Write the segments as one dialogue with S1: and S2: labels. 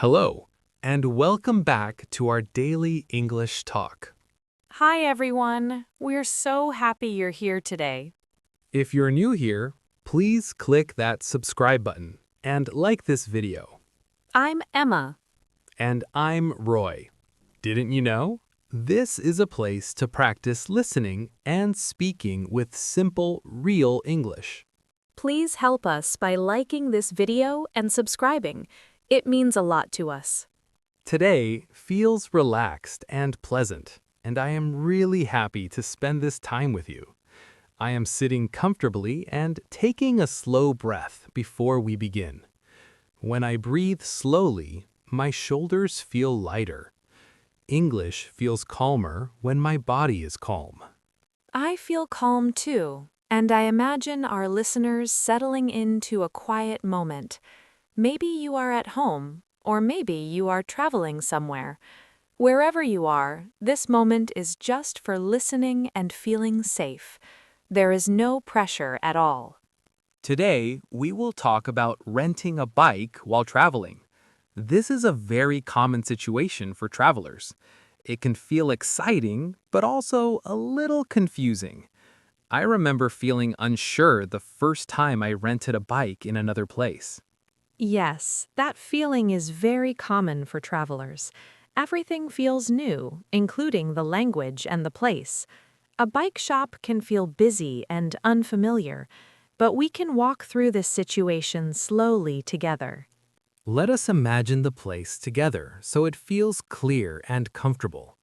S1: Hello, and welcome back to our daily English talk.
S2: Hi, everyone. We're so happy you're here today.
S1: If you're new here, please click that subscribe button and like this video.
S2: I'm Emma.
S1: And I'm Roy. Didn't you know? This is a place to practice listening and speaking with simple, real English.
S2: Please help us by liking this video and subscribing. It means a lot to us.
S1: Today feels relaxed and pleasant, and I am really happy to spend this time with you. I am sitting comfortably and taking a slow breath before we begin. When I breathe slowly, my shoulders feel lighter. English feels calmer when my body is calm.
S2: I feel calm too, and I imagine our listeners settling into a quiet moment. Maybe you are at home, or maybe you are traveling somewhere. Wherever you are, this moment is just for listening and feeling safe. There is no pressure at all.
S1: Today, we will talk about renting a bike while traveling. This is a very common situation for travelers. It can feel exciting, but also a little confusing. I remember feeling unsure the first time I rented a bike in another place.
S2: Yes, that feeling is very common for travelers. Everything feels new, including the language and the place. A bike shop can feel busy and unfamiliar, but we can walk through this situation slowly together.
S1: Let us imagine the place together so it feels clear and comfortable.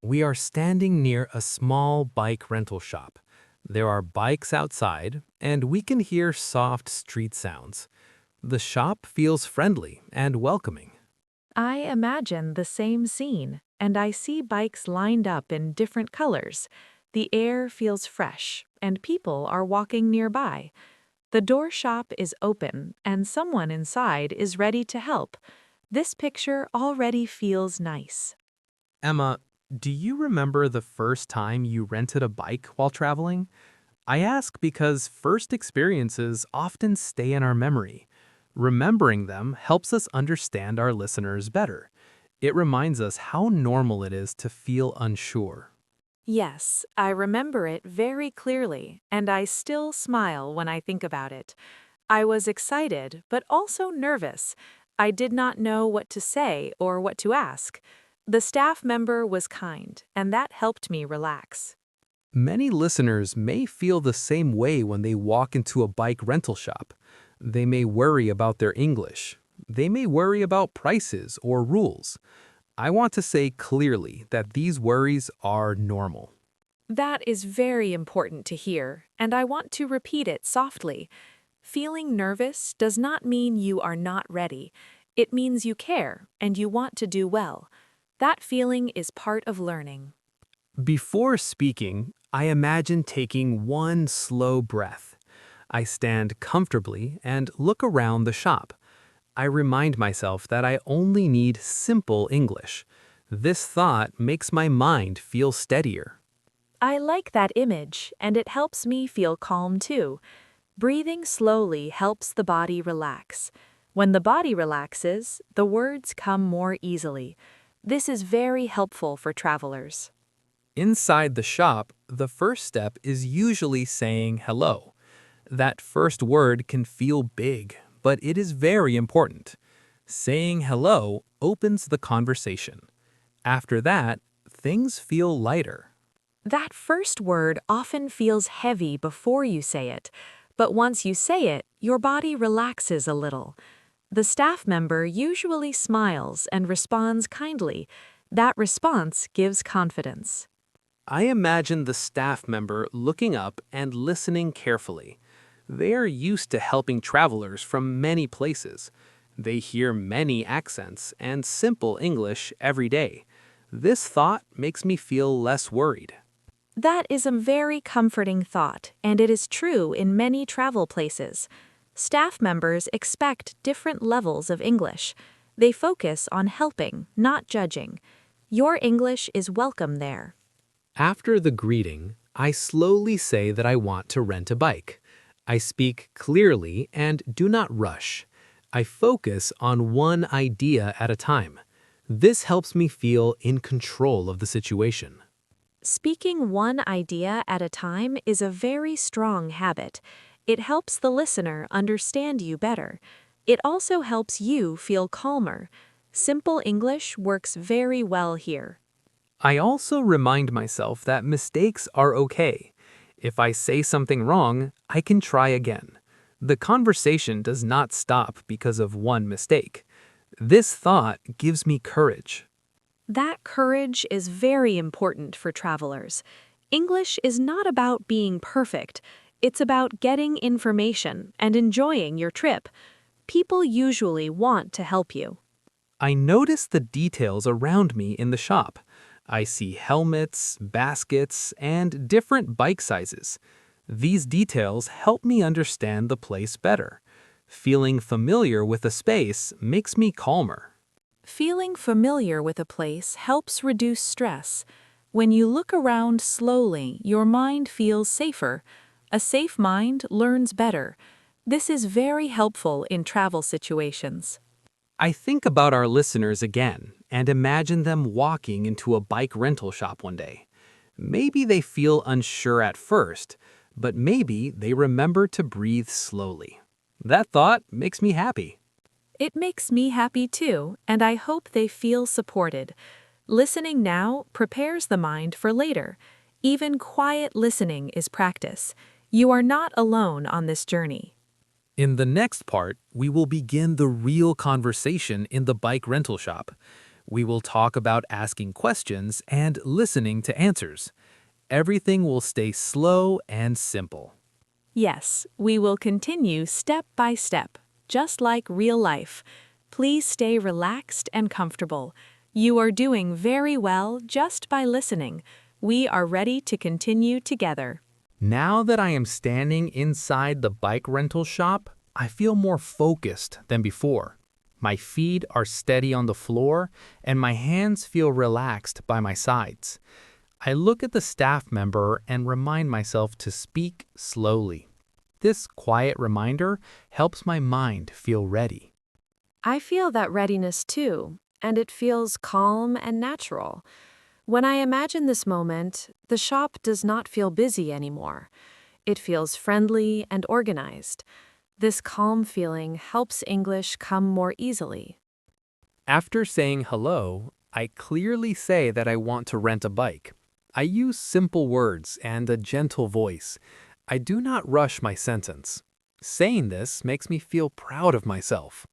S1: We are standing near a small bike rental shop. There are bikes outside, and we can hear soft street sounds. The shop feels friendly and welcoming.
S2: I imagine the same scene, and I see bikes lined up in different colors. The air feels fresh, and people are walking nearby. The door shop is open, and someone inside is ready to help. This picture already feels nice.
S1: Emma, do you remember the first time you rented a bike while traveling? I ask because first experiences often stay in our memory. Remembering them helps us understand our listeners better. It reminds us how normal it is to feel unsure.
S2: Yes, I remember it very clearly, and I still smile when I think about it. I was excited, but also nervous. I did not know what to say or what to ask. The staff member was kind, and that helped me relax.
S1: Many listeners may feel the same way when they walk into a bike rental shop. They may worry about their English. They may worry about prices or rules. I want to say clearly that these worries are normal.
S2: That is very important to hear, and I want to repeat it softly. Feeling nervous does not mean you are not ready. It means you care and you want to do well. That feeling is part of learning.
S1: Before speaking, I imagine taking one slow breath. I stand comfortably and look around the shop. I remind myself that I only need simple English. This thought makes my mind feel steadier.
S2: I like that image, and it helps me feel calm too. Breathing slowly helps the body relax. When the body relaxes, the words come more easily. This is very helpful for travelers.
S1: Inside the shop, the first step is usually saying hello. That first word can feel big, but it is very important. Saying hello opens the conversation. After that, things feel lighter.
S2: That first word often feels heavy before you say it, but once you say it, your body relaxes a little. The staff member usually smiles and responds kindly. That response gives confidence.
S1: I imagine the staff member looking up and listening carefully. They are used to helping travelers from many places. They hear many accents and simple English every day. This thought makes me feel less worried.
S2: That is a very comforting thought, and it is true in many travel places. Staff members expect different levels of English. They focus on helping, not judging. Your English is welcome there.
S1: After the greeting, I slowly say that I want to rent a bike. I speak clearly and do not rush. I focus on one idea at a time. This helps me feel in control of the situation.
S2: Speaking one idea at a time is a very strong habit. It helps the listener understand you better. It also helps you feel calmer. Simple English works very well here.
S1: I also remind myself that mistakes are okay. If I say something wrong, I can try again. The conversation does not stop because of one mistake. This thought gives me courage.
S2: That courage is very important for travelers. English is not about being perfect. It's about getting information and enjoying your trip. People usually want to help you.
S1: I notice the details around me in the shop. I see helmets, baskets, and different bike sizes. These details help me understand the place better. Feeling familiar with a space makes me calmer.
S2: Feeling familiar with a place helps reduce stress. When you look around slowly, your mind feels safer. A safe mind learns better. This is very helpful in travel situations.
S1: I think about our listeners again and imagine them walking into a bike rental shop one day. Maybe they feel unsure at first, but maybe they remember to breathe slowly. That thought makes me happy.
S2: It makes me happy too, and I hope they feel supported. Listening now prepares the mind for later. Even quiet listening is practice. You are not alone on this journey.
S1: In the next part, we will begin the real conversation in the bike rental shop. We will talk about asking questions and listening to answers. Everything will stay slow and simple.
S2: Yes, we will continue step by step, just like real life. Please stay relaxed and comfortable. You are doing very well just by listening. We are ready to continue together.
S1: Now that I am standing inside the bike rental shop, I feel more focused than before. My feet are steady on the floor and my hands feel relaxed by my sides. I look at the staff member and remind myself to speak slowly. This quiet reminder helps my mind feel ready.
S2: I feel that readiness too, and it feels calm and natural. When I imagine this moment, the shop does not feel busy anymore. It feels friendly and organized. This calm feeling helps English come more easily.
S1: After saying hello, I clearly say that I want to rent a bike. I use simple words and a gentle voice. I do not rush my sentence. Saying this makes me feel proud of myself.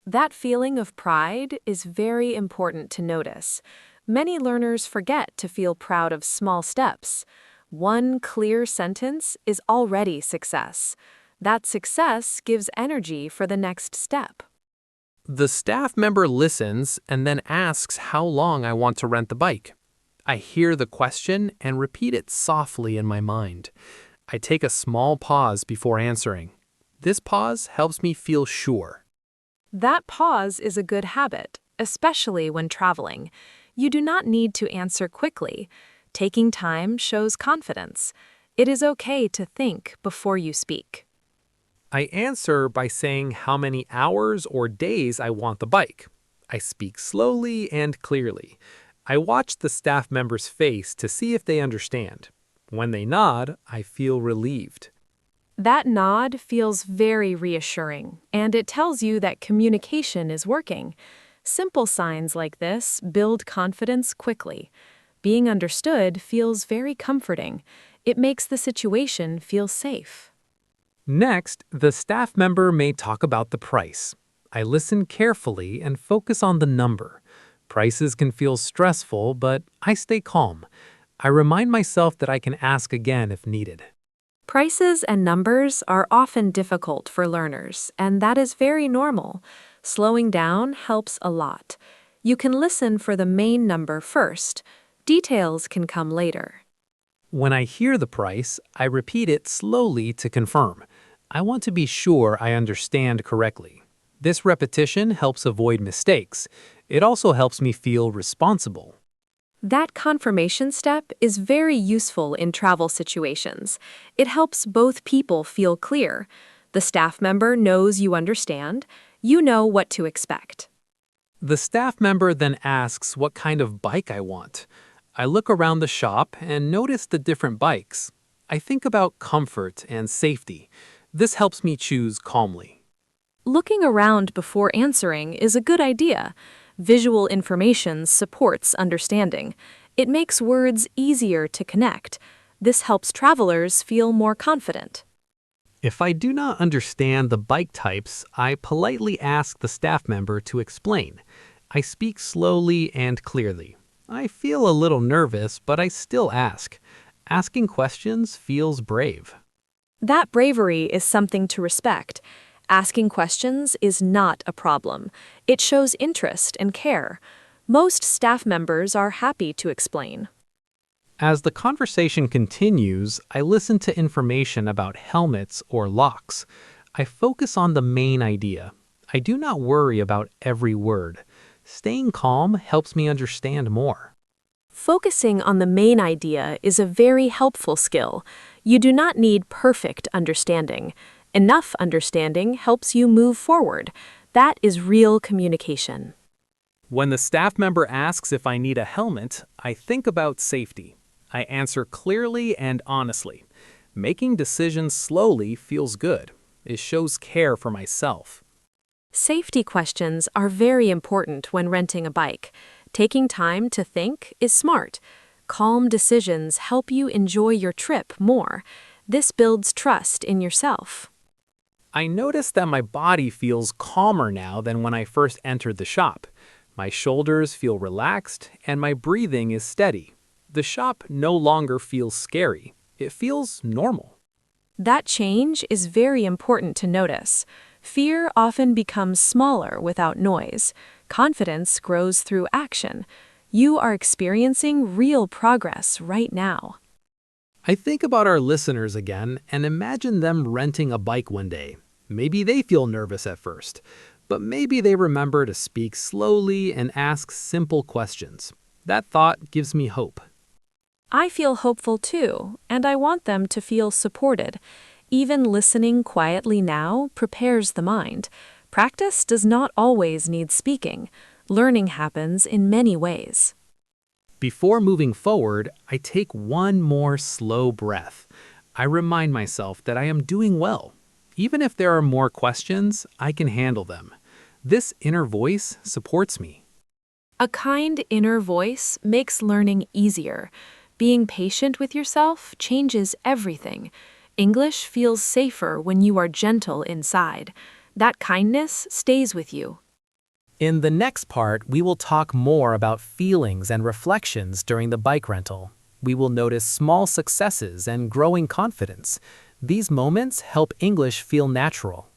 S2: That feeling of pride is very important to notice. Many learners forget to feel proud of small steps. One clear sentence is already success. That success gives energy for the next step.
S1: The staff member listens and then asks how long I want to rent the bike. I hear the question and repeat it softly in my mind. I take a small pause before answering. This pause helps me feel sure.
S2: That pause is a good habit, especially when traveling. You do not need to answer quickly. Taking time shows confidence. It is okay to think before you speak.
S1: I answer by saying how many hours or days I want the bike. I speak slowly and clearly. I watch the staff member's face to see if they understand. When they nod, I feel relieved.
S2: That nod feels very reassuring, and it tells you that communication is working. Simple signs like this build confidence quickly. Being understood feels very comforting. It makes the situation feel safe.
S1: Next, the staff member may talk about the price. I listen carefully and focus on the number. Prices can feel stressful, but I stay calm. I remind myself that I can ask again if needed.
S2: Prices and numbers are often difficult for learners, and that is very normal. Slowing down helps a lot. You can listen for the main number first. Details can come later.
S1: When I hear the price, I repeat it slowly to confirm. I want to be sure I understand correctly. This repetition helps avoid mistakes. It also helps me feel responsible.
S2: That confirmation step is very useful in travel situations. It helps both people feel clear. The staff member knows you understand. You know what to expect.
S1: The staff member then asks what kind of bike I want. I look around the shop and notice the different bikes. I think about comfort and safety. This helps me choose calmly.
S2: Looking around before answering is a good idea. Visual information supports understanding. It makes words easier to connect. This helps travelers feel more confident.
S1: If I do not understand the bike types, I politely ask the staff member to explain. I speak slowly and clearly. I feel a little nervous, but I still ask. Asking questions feels brave.
S2: That bravery is something to respect. Asking questions is not a problem. It shows interest and care. Most staff members are happy to explain.
S1: As the conversation continues, I listen to information about helmets or locks. I focus on the main idea. I do not worry about every word. Staying calm helps me understand more.
S2: Focusing on the main idea is a very helpful skill. You do not need perfect understanding. Enough understanding helps you move forward. That is real communication.
S1: When the staff member asks if I need a helmet, I think about safety. I answer clearly and honestly. Making decisions slowly feels good. It shows care for myself.
S2: Safety questions are very important when renting a bike. Taking time to think is smart. Calm decisions help you enjoy your trip more. This builds trust in yourself.
S1: I notice that my body feels calmer now than when I first entered the shop. My shoulders feel relaxed and my breathing is steady. The shop no longer feels scary. It feels normal.
S2: That change is very important to notice. Fear often becomes smaller without noise. Confidence grows through action. You are experiencing real progress right now.
S1: I think about our listeners again and imagine them renting a bike one day. Maybe they feel nervous at first, but maybe they remember to speak slowly and ask simple questions. That thought gives me hope.
S2: I feel hopeful too, and I want them to feel supported. Even listening quietly now prepares the mind. Practice does not always need speaking. Learning happens in many ways.
S1: Before moving forward, I take one more slow breath. I remind myself that I am doing well. Even if there are more questions, I can handle them. This inner voice supports me.
S2: A kind inner voice makes learning easier. Being patient with yourself changes everything. English feels safer when you are gentle inside. That kindness stays with you.
S1: In the next part, we will talk more about feelings and reflections during the bike rental. We will notice small successes and growing confidence. These moments help English feel natural.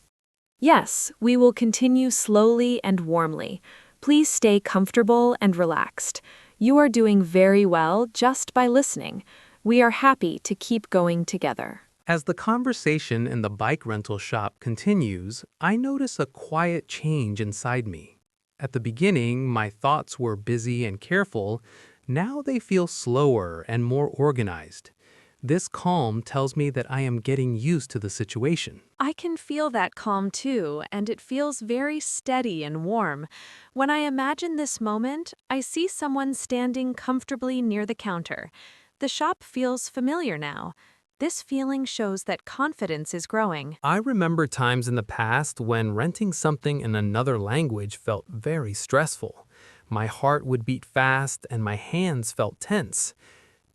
S2: Yes, we will continue slowly and warmly. Please stay comfortable and relaxed. You are doing very well just by listening. We are happy to keep going together. As the conversation in the bike rental shop continues, I notice a quiet change inside me. At the beginning, my thoughts were busy and careful. Now they feel slower and more organized. This calm tells me that I am getting used to the situation. I can feel that calm too, and it feels very steady and warm. When I imagine this moment, I see someone standing comfortably near the counter. The shop feels familiar now. This feeling shows that confidence is growing. I remember times in the past when renting something in another language felt very stressful. My heart would beat fast and my hands felt tense.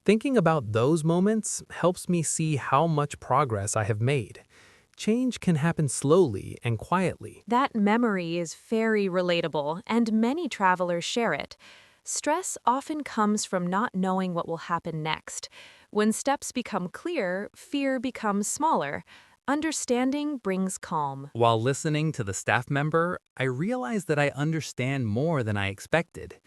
S2: Thinking about those moments helps me see how much progress I have made. Change can happen slowly and quietly. That memory is very relatable, and many travelers share it. Stress often comes from not knowing what will happen next. When steps become clear, fear becomes smaller. Understanding brings calm. While listening to the staff member, I realize that I understand more than I expected.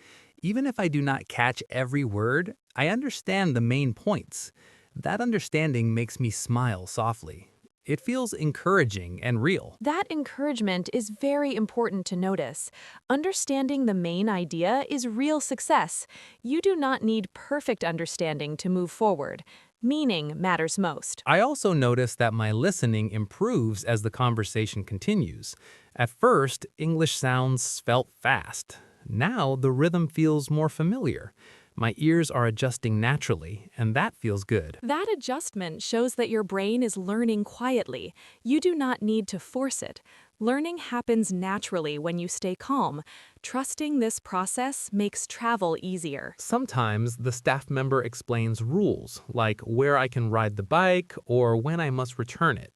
S2: Even if I do not catch every word, I understand the main points. That understanding makes me smile softly. It feels encouraging and real. That encouragement is very important to notice. Understanding the main idea is real success. You do not need perfect understanding to move forward. Meaning matters most. I also notice that my listening improves as the conversation continues.
S1: At first, English sounds felt fast. Now, the rhythm feels more familiar. My ears are adjusting naturally, and that feels good.
S2: That adjustment shows that your brain is learning quietly. You do not need to force it. Learning happens naturally when you stay calm. Trusting this process makes travel easier.
S1: Sometimes the staff member explains rules, like where I can ride the bike or when I must return it.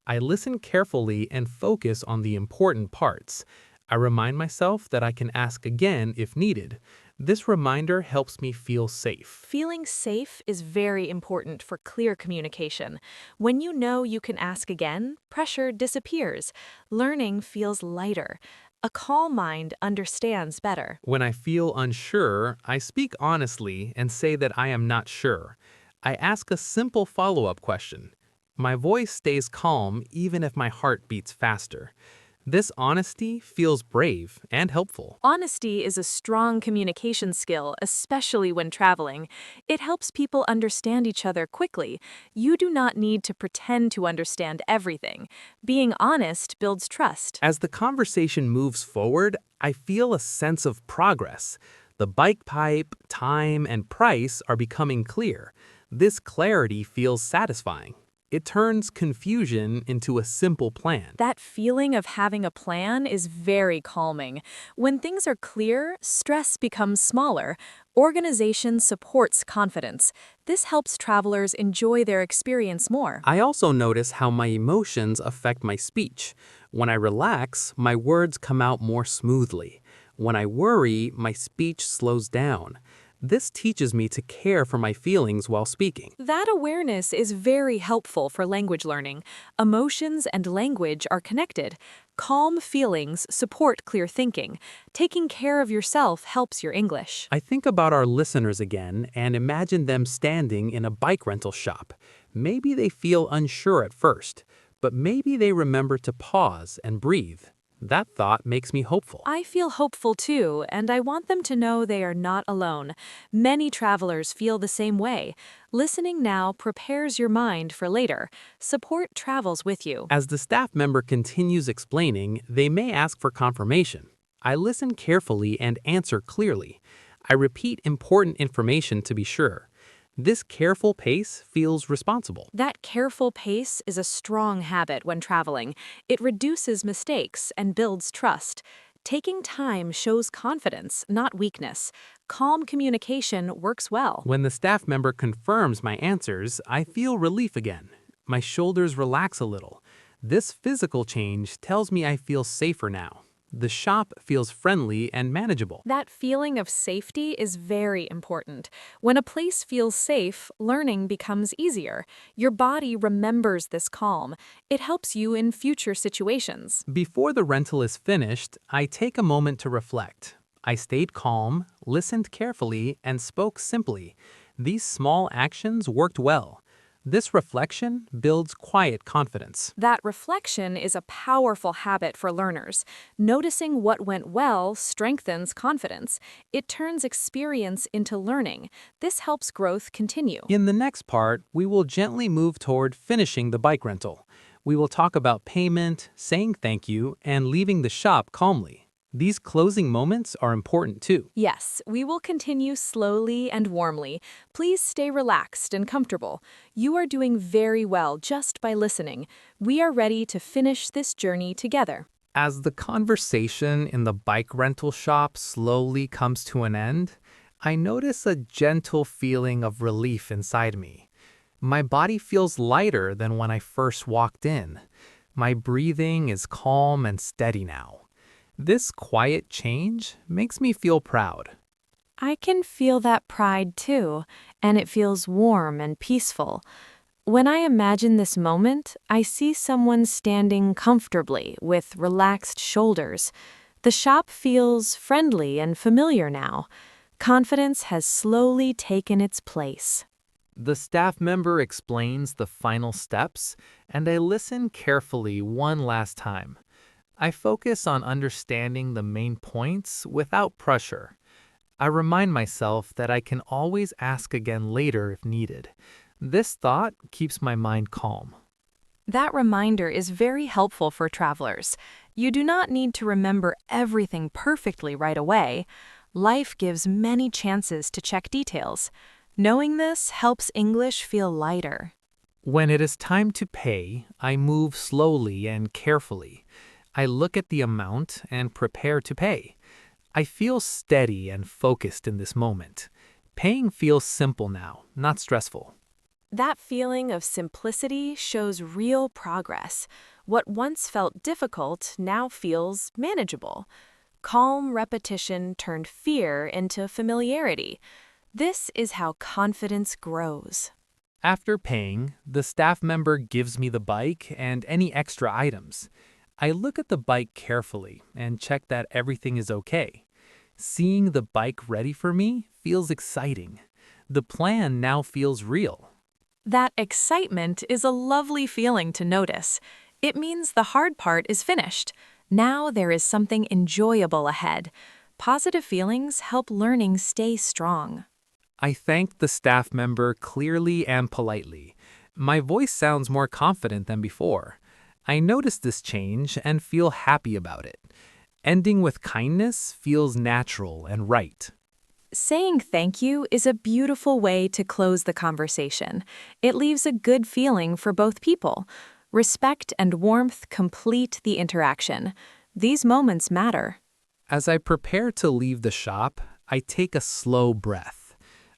S1: I listen carefully and focus on the important parts. I remind myself that I can ask again if needed. This reminder helps me feel safe.
S2: Feeling safe is very important for clear communication. When you know you can ask again, pressure disappears. Learning feels lighter. A calm mind understands better.
S1: When I feel unsure, I speak honestly and say that I am not sure. I ask a simple follow-up question. My voice stays calm even if my heart beats faster. This honesty feels brave and helpful.
S2: Honesty is a strong communication skill, especially when traveling. It helps people understand each other quickly. You do not need to pretend to understand everything. Being honest builds trust.
S1: As the conversation moves forward, I feel a sense of progress. The bike pipe, time, and price are becoming clear. This clarity feels satisfying. It turns confusion into a simple plan.
S2: That feeling of having a plan is very calming. When things are clear, stress becomes smaller. Organization supports confidence. This helps travelers enjoy their experience more.
S1: I also notice how my emotions affect my speech. When I relax, my words come out more smoothly. When I worry, my speech slows down. This teaches me to care for my feelings while speaking.
S2: That awareness is very helpful for language learning. Emotions and language are connected. Calm feelings support clear thinking. Taking care of yourself helps your English.
S1: I think about our listeners again and imagine them standing in a bike rental shop. Maybe they feel unsure at first, but maybe they remember to pause and breathe. That thought makes me hopeful.
S2: I feel hopeful too, and I want them to know they are not alone. Many travelers feel the same way. Listening now prepares your mind for later. Support travels with you.
S1: As the staff member continues explaining, they may ask for confirmation. I listen carefully and answer clearly. I repeat important information to be sure. This careful pace feels responsible.
S2: That careful pace is a strong habit when traveling. It reduces mistakes and builds trust. Taking time shows confidence, not weakness. Calm communication works well.
S1: When the staff member confirms my answers, I feel relief again. My shoulders relax a little. This physical change tells me I feel safer now. The shop feels friendly and manageable.
S2: That feeling of safety is very important. When a place feels safe, learning becomes easier. Your body remembers this calm. It helps you in future situations.
S1: Before the rental is finished, I take a moment to reflect. I stayed calm, listened carefully, and spoke simply. These small actions worked well. This reflection builds quiet confidence.
S2: That reflection is a powerful habit for learners. Noticing what went well strengthens confidence. It turns experience into learning. This helps growth continue.
S1: In the next part, we will gently move toward finishing the bike rental. We will talk about payment, saying thank you, and leaving the shop calmly. These closing moments are important too.
S2: Yes, we will continue slowly and warmly. Please stay relaxed and comfortable. You are doing very well just by listening. We are ready to finish this journey together.
S1: As the conversation in the bike rental shop slowly comes to an end, I notice a gentle feeling of relief inside me. My body feels lighter than when I first walked in. My breathing is calm and steady now. This quiet change makes me feel proud.
S2: I can feel that pride too, and it feels warm and peaceful. When I imagine this moment, I see someone standing comfortably with relaxed shoulders. The shop feels friendly and familiar now. Confidence has slowly taken its place.
S1: The staff member explains the final steps, and I listen carefully one last time. I focus on understanding the main points without pressure. I remind myself that I can always ask again later if needed. This thought keeps my mind calm.
S2: That reminder is very helpful for travelers. You do not need to remember everything perfectly right away. Life gives many chances to check details. Knowing this helps English feel lighter.
S1: When it is time to pay, I move slowly and carefully. I look at the amount and prepare to pay. I feel steady and focused in this moment. Paying feels simple now, not stressful.
S2: That feeling of simplicity shows real progress. What once felt difficult now feels manageable. Calm repetition turned fear into familiarity. This is how confidence grows.
S1: After paying, the staff member gives me the bike and any extra items. I look at the bike carefully and check that everything is okay. Seeing the bike ready for me feels exciting. The plan now feels real.
S2: That excitement is a lovely feeling to notice. It means the hard part is finished. Now there is something enjoyable ahead. Positive feelings help learning stay strong.
S1: I thank the staff member clearly and politely. My voice sounds more confident than before. I notice this change and feel happy about it. Ending with kindness feels natural and right.
S2: Saying thank you is a beautiful way to close the conversation. It leaves a good feeling for both people. Respect and warmth complete the interaction. These moments matter.
S1: As I prepare to leave the shop, I take a slow breath.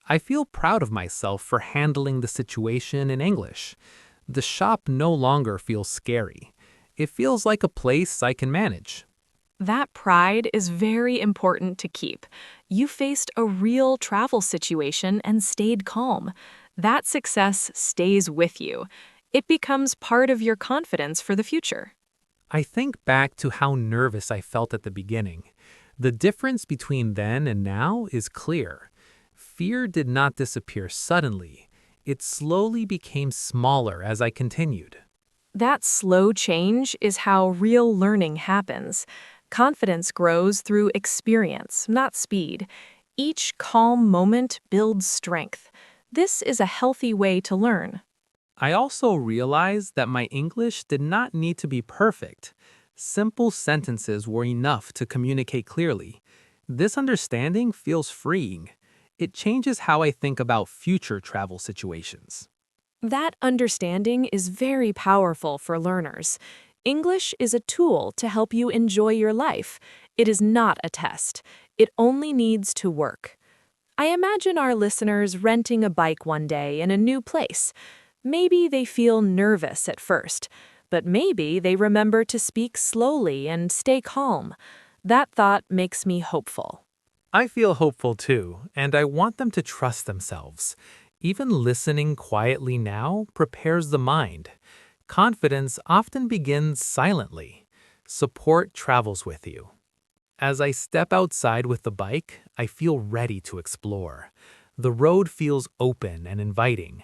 S1: I feel proud of myself for handling the situation in English. The shop no longer feels scary. It feels like a place I can manage.
S2: That pride is very important to keep. You faced a real travel situation and stayed calm. That success stays with you. It becomes part of your confidence for the future.
S1: I think back to how nervous I felt at the beginning. The difference between then and now is clear. Fear did not disappear suddenly. It slowly became smaller as I continued.
S2: That slow change is how real learning happens. Confidence grows through experience, not speed. Each calm moment builds strength. This is a healthy way to learn.
S1: I also realized that my English did not need to be perfect. Simple sentences were enough to communicate clearly. This understanding feels freeing. It changes how I think about future travel situations.
S2: That understanding is very powerful for learners. English is a tool to help you enjoy your life. It is not a test. It only needs to work. I imagine our listeners renting a bike one day in a new place. Maybe they feel nervous at first, but maybe they remember to speak slowly and stay calm. That thought makes me hopeful.
S1: I feel hopeful too, and I want them to trust themselves. Even listening quietly now prepares the mind. Confidence often begins silently. Support travels with you. As I step outside with the bike, I feel ready to explore. The road feels open and inviting.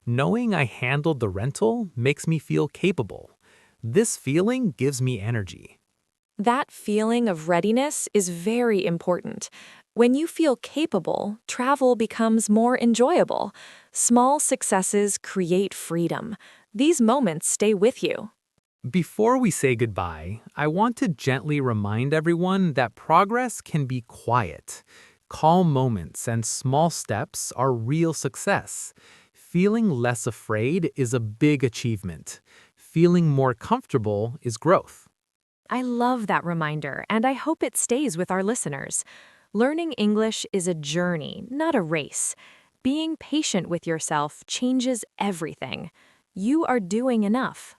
S1: Knowing I handled the rental makes me feel capable. This feeling gives me energy.
S2: That feeling of readiness is very important. When you feel capable, travel becomes more enjoyable. Small successes create freedom. These moments stay with you.
S1: Before we say goodbye, I want to gently remind everyone that progress can be quiet. Calm moments and small steps are real success. Feeling less afraid is a big achievement. Feeling more comfortable is growth.
S2: I love that reminder, and I hope it stays with our listeners. Learning English is a journey, not a race. Being patient with yourself changes everything. You are doing enough.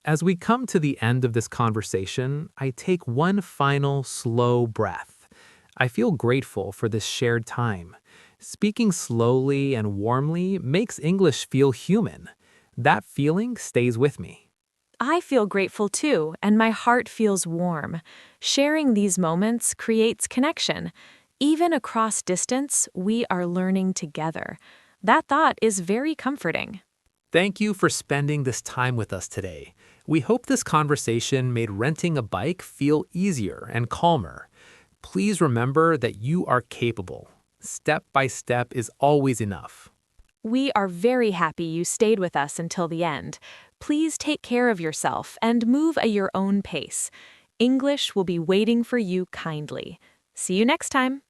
S1: As we come to the end of this conversation, I take one final slow breath. I feel grateful for this shared time. Speaking slowly and warmly makes English feel human. That feeling stays with me.
S2: I feel grateful too, and my heart feels warm. Sharing these moments creates connection. Even across distance, we are learning together. That thought is very comforting.
S1: Thank you for spending this time with us today. We hope this conversation made renting a bike feel easier and calmer. Please remember that you are capable. Step by step is always enough.
S2: We are very happy you stayed with us until the end. Please take care of yourself and move at your own pace. English will be waiting for you kindly. See you next time.